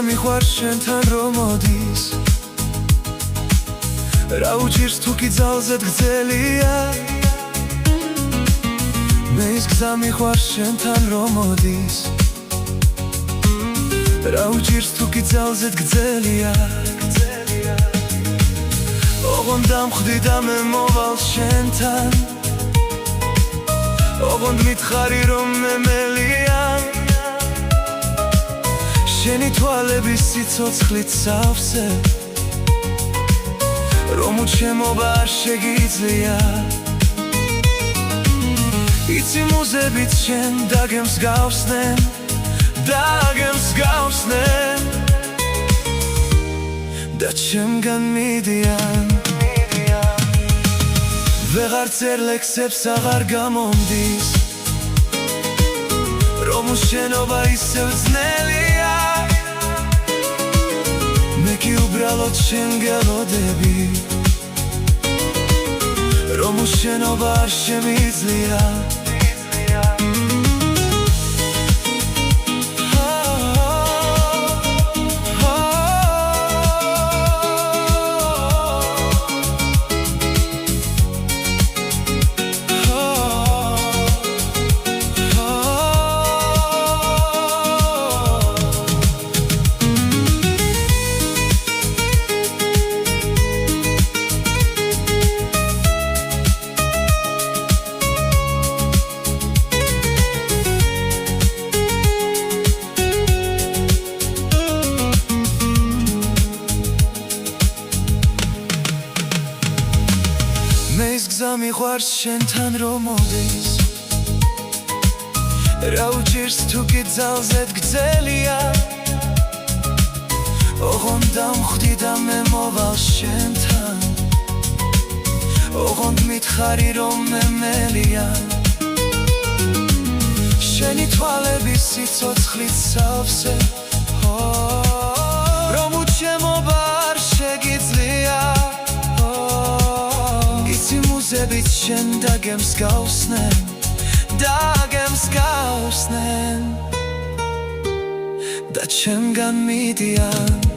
მიყვარს შენთან რომ მოდის რა უჭირს თუ კი ძალზედ გრძელია მე ის გზა მიყვარს შენთან რომ მოდის რა უჭირს თუ კი ძალზედ გრძელია ოღონდ დამხვდი და მე მოვალ შენთან ოღონდ მითხარი რომ მე მელია შენი თვალების სიცოცხლით სავსე რომ უჩემობა არ შეგიძლია იცი მუზებით შენ დაგემსგავსნენ და ჩემგან მიდიან ვეღარ წერ ლექსებს აღარ გამომდის რომ უშენობა ისევ ძნელია მე კი უბრალოდ შენ გელოდები რომ უშენობა არ შემიძლია გზა მიყვარს შენთან რომ მოდის რა უჭირს თუ კი ძალზედ გრძელია ოღონდ დამხვდი და მე მოვალ შენთან ოღონდ მითხარი რომ მე მელია შენი თვალების სიცოცხლით სავსე რომ უჩემობა არ შეგიძლია მუზებით შენ დაგემსგავსნენ და ჩემგან მიდიან